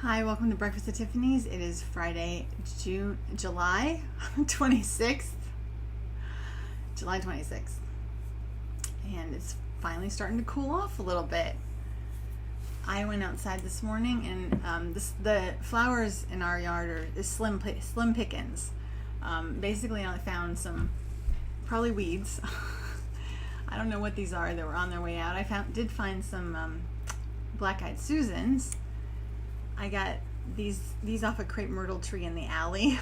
Hi, welcome to Breakfast at Tiffany's. It is Friday, July 26th. July 26th. And it's finally starting to cool off a little bit. I went outside this morning and the flowers in our yard is slim pickings. Basically, I found some, probably weeds. I don't know what these are. They were on their way out. I did find some black-eyed Susans. I got these off a crepe myrtle tree in the alley.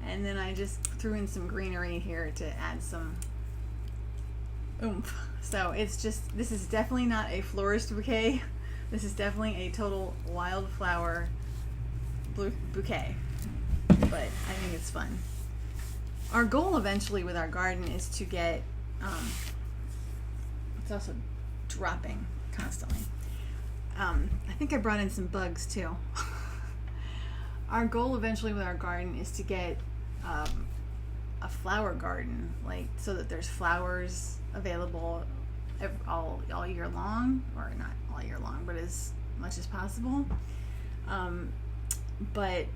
And then I just threw in some greenery here to add some oomph. So it's just, this is definitely not a florist bouquet. This is definitely a total wildflower bouquet. But I think it's fun. Our goal eventually with our garden is to get, it's also dropping constantly. I think I brought in some bugs too. Our goal eventually with our garden is to get a flower garden, like so that there's flowers available all year long, or not all year long, but as much as possible. But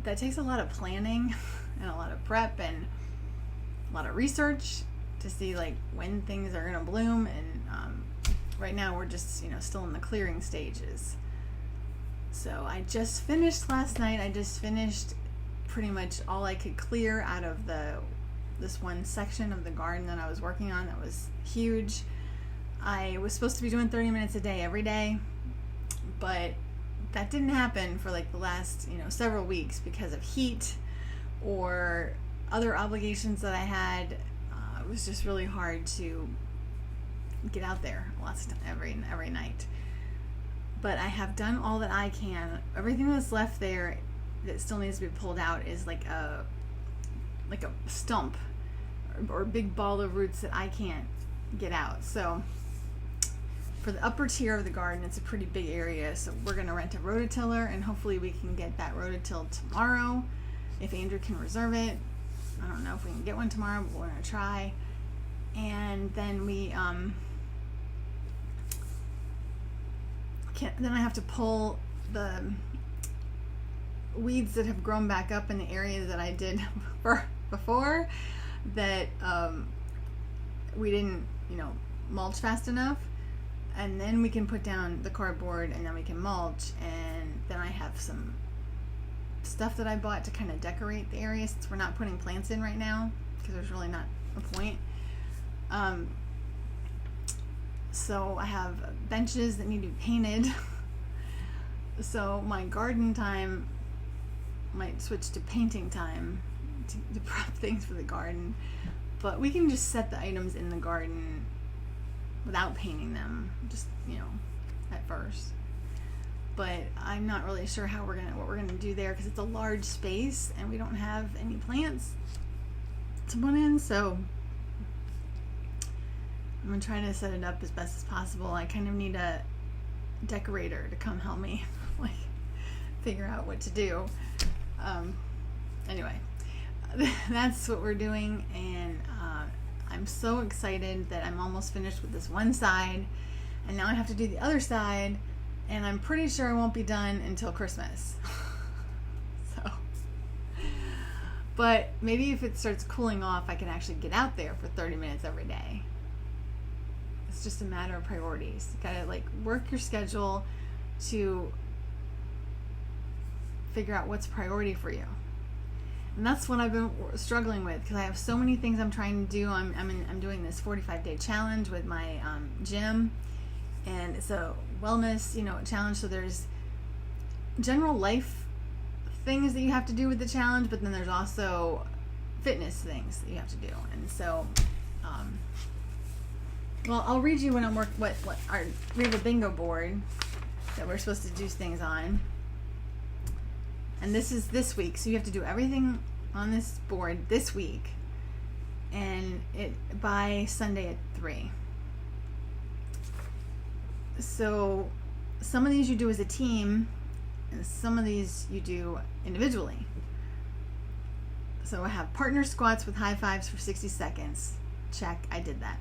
that takes a lot of planning and a lot of prep and a lot of research to see like when things are gonna bloom. And right now we're just, still in the clearing stages. So I just finished last night. I just finished pretty much all I could clear out of this one section of the garden that I was working on. That was huge. I was supposed to be doing 30 minutes a day every day, but that didn't happen for like the last, several weeks because of heat or other obligations that I had. It was just really hard to get out there lots of time, every night. But I have done all that I can. Everything that's left there that still needs to be pulled out is like a stump or a big ball of roots that I can't get out. So for the upper tier of the garden, it's a pretty big area. So we're going to rent a rototiller, and hopefully we can get that rototilled tomorrow if Andrew can reserve it. I don't know if we can get one tomorrow, but we're going to try. And then then I have to pull the weeds that have grown back up in the area that I did before that we didn't, mulch fast enough. And then we can put down the cardboard, and then we can mulch. And then I have some stuff that I bought to kind of decorate the area, since we're not putting plants in right now because there's really not a point. So I have benches that need to be painted. So my garden time might switch to painting time to prep things for the garden. But we can just set the items in the garden without painting them, just, at first. But I'm not really sure what we're gonna do there, because it's a large space and we don't have any plants to put in. So I'm gonna try to set it up as best as possible. I kind of need a decorator to come help me like figure out what to do. Anyway, that's what we're doing, and I'm so excited that I'm almost finished with this one side, and now I have to do the other side, and I'm pretty sure I won't be done until Christmas. So, but maybe if it starts cooling off, I can actually get out there for 30 minutes every day. It's just a matter of priorities. You gotta work your schedule to figure out what's priority for you. And that's what I've been struggling with, because I have so many things I'm trying to do. I'm doing this 45-day challenge with my gym, and it's a wellness challenge. So there's general life things that you have to do with the challenge, but then there's also fitness things that you have to do. And so well, I'll read you when I'm we have a bingo board that we're supposed to do things on. And this is this week, so you have to do everything on this board this week, and by Sunday at 3. So some of these you do as a team, and some of these you do individually. So I have partner squats with high fives for 60 seconds. Check, I did that.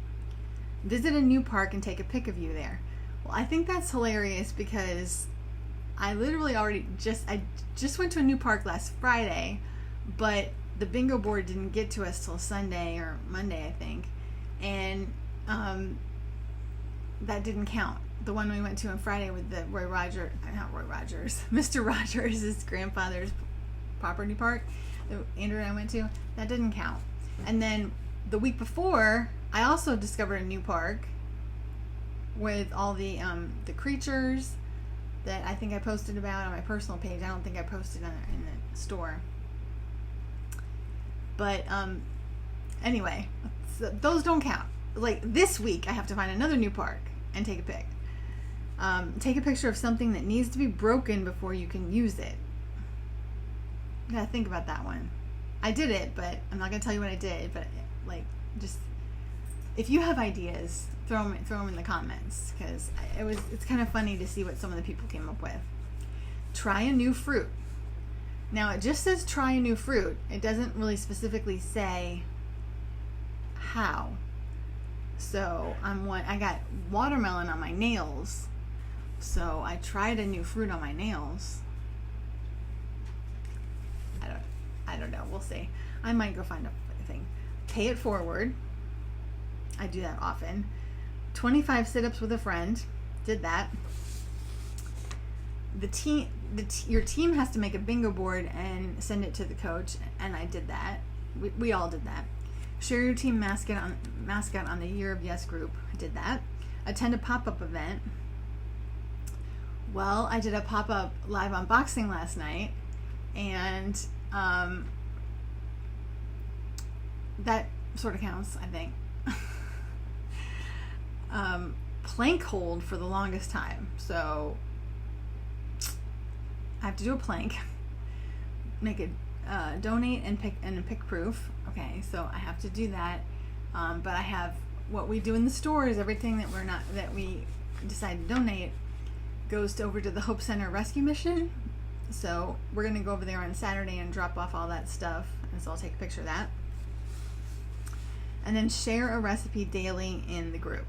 Visit a new park and take a pic of you there. Well, I think that's hilarious because I literally I just went to a new park last Friday, but the bingo board didn't get to us till Sunday or Monday, I think. And that didn't count. The one we went to on Friday with the Mr. Rogers' his grandfather's property park that Andrew and I went to, that didn't count. And then the week before, I also discovered a new park with all the creatures that I think I posted about on my personal page. I don't think I posted in the store. But anyway, so those don't count. Like this week, I have to find another new park and take a pic. Take a picture of something that needs to be broken before you can use it. You gotta think about that one. I did it, but I'm not gonna tell you what I did. But like, just if you have ideas, throw them in the comments, because it's kind of funny to see what some of the people came up with. Try a new fruit. Now it just says try a new fruit. It doesn't really specifically say how. So I got watermelon on my nails. So I tried a new fruit on my nails. I don't know. We'll see. I might go find a thing. Pay it forward. I do that often. 25 sit-ups with a friend. Did that. Your team has to make a bingo board and send it to the coach, and I did that. We all did that. Share your team mascot on the Year of Yes group. I did that. Attend a pop-up event. Well, I did a pop-up live unboxing last night, and that sort of counts, I think. Plank hold for the longest time. So I have to do a plank, make it donate and pick proof. Okay, so I have to do that. But I have what we do in the stores. Everything that we decide to donate goes over to the Hope Center Rescue Mission. So we're gonna go over there on Saturday and drop off all that stuff, and so I'll take a picture of that. And then share a recipe daily in the group.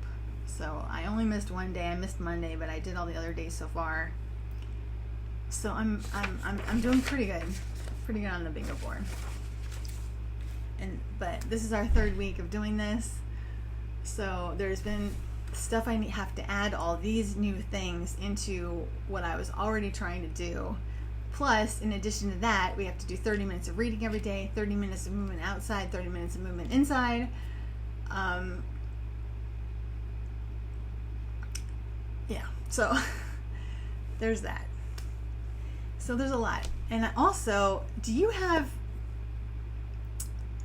So I only missed one day. I missed Monday, but I did all the other days so far. So I'm doing pretty good on the bingo board. But this is our third week of doing this. So there's been stuff I have to add all these new things into what I was already trying to do. Plus, in addition to that, we have to do 30 minutes of reading every day, 30 minutes of movement outside, 30 minutes of movement inside. Yeah, so there's that. So there's a lot. And also,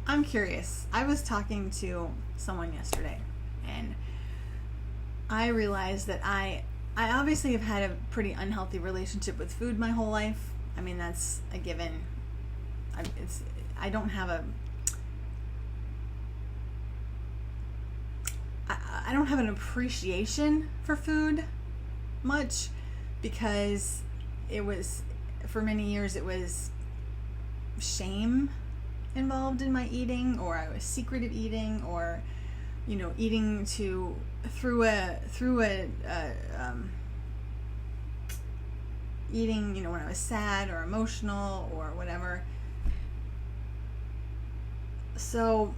I'm curious. I was talking to someone yesterday, and I realized that I obviously have had a pretty unhealthy relationship with food my whole life. I mean, that's a given. I don't have an appreciation for food much, because for many years it was shame involved in my eating, or I was secretive eating, or eating through eating when I was sad or emotional or whatever. So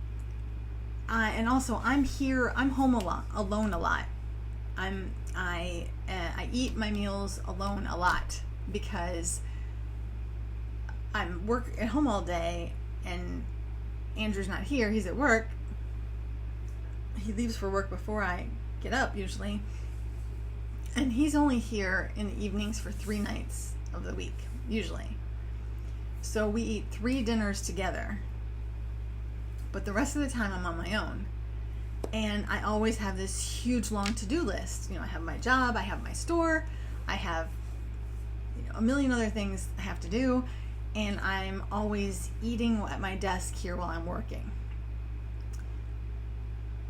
and also I'm home alone a lot. I eat my meals alone a lot, because I'm at home all day, and Andrew's not here. He's at work. He leaves for work before I get up usually, and he's only here in the evenings for 3 nights of the week usually. So we eat 3 dinners together, but the rest of the time I'm on my own. And I always have this huge long to-do list. I have my job, I have my store, I have a million other things I have to do, and I'm always eating at my desk here while I'm working.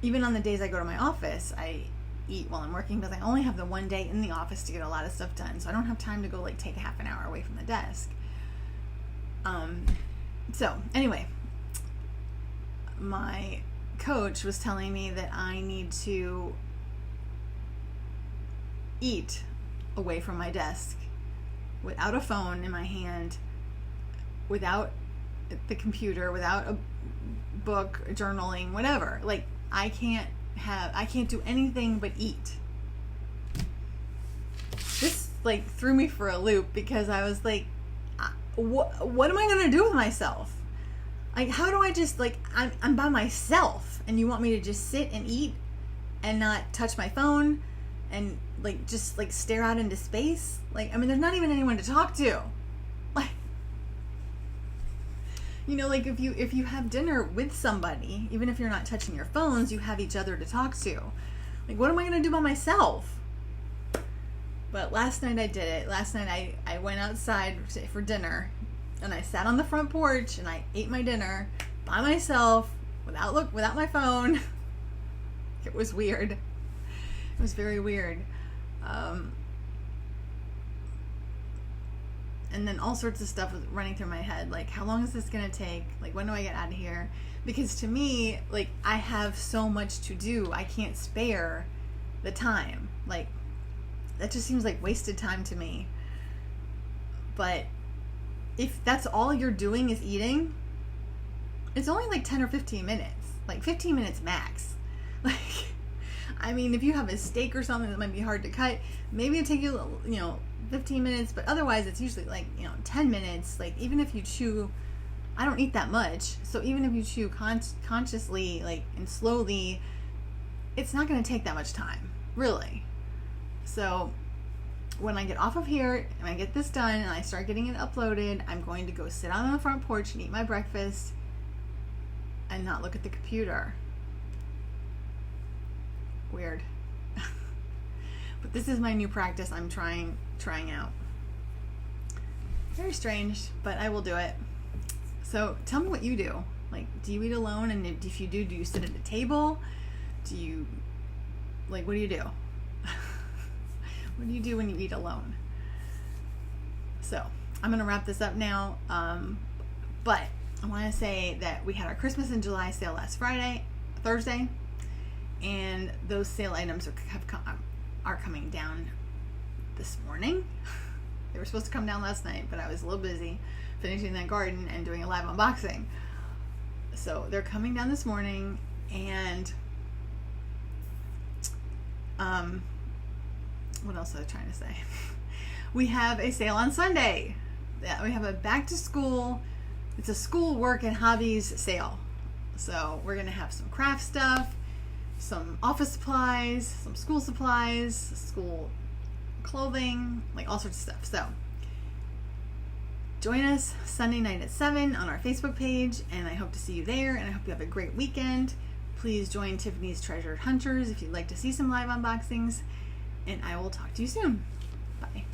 Even on the days I go to my office, I eat while I'm working, because I only have the one day in the office to get a lot of stuff done, so I don't have time to go take a half an hour away from the desk. So anyway, my coach was telling me that I need to eat away from my desk without a phone in my hand, without the computer, without a book, journaling, whatever. Like, I can't do anything but eat. This like threw me for a loop because I was like, what am I gonna do with myself? Like, how do I just, like, I'm by myself and you want me to just sit and eat and not touch my phone and like just like stare out into space? Like, I mean, there's not even anyone to talk to. Like, you know, like if you have dinner with somebody, even if you're not touching your phones, you have each other to talk to. Like, what am I gonna do by myself? But last night I did it. Last night I went outside for dinner and I sat on the front porch and I ate my dinner by myself without my phone. It was weird. It was very weird. And then all sorts of stuff was running through my head. Like, how long is this going to take? Like, when do I get out of here? Because to me, like, I have so much to do. I can't spare the time. Like, that just seems like wasted time to me. But if that's all you're doing is eating, it's only like 10 or 15 minutes. Like 15 minutes max. Like, I mean, if you have a steak or something that might be hard to cut, maybe it'll take you, 15 minutes, but otherwise it's usually like, 10 minutes. Like, even if you chew, I don't eat that much. So even if you chew consciously, like, and slowly, it's not going to take that much time, really. So when I get off of here and I get this done and I start getting it uploaded, I'm going to go sit out on the front porch and eat my breakfast and not look at the computer. Weird. But this is my new practice I'm trying out. Very strange, but I will do it. So tell me what you do. Like, do you eat alone? And if you do you sit at a table? Do you, like, what do you do? What do you do when you eat alone? So I'm going to wrap this up now. But I want to say that we had our Christmas in July sale last Thursday, and those sale items are coming down this morning. They were supposed to come down last night, but I was a little busy finishing that garden and doing a live unboxing. So they're coming down this morning, and what else was I trying to say? We have a sale on Sunday. We have a back to school, it's a school work and hobbies sale. So we're going to have some craft stuff, some office supplies, some school supplies, school clothing, like all sorts of stuff. So join us Sunday night at 7 on our Facebook page, and I hope to see you there, and I hope you have a great weekend. Please join Tiffany's Treasured Hunters if you'd like to see some live unboxings, and I will talk to you soon. Bye.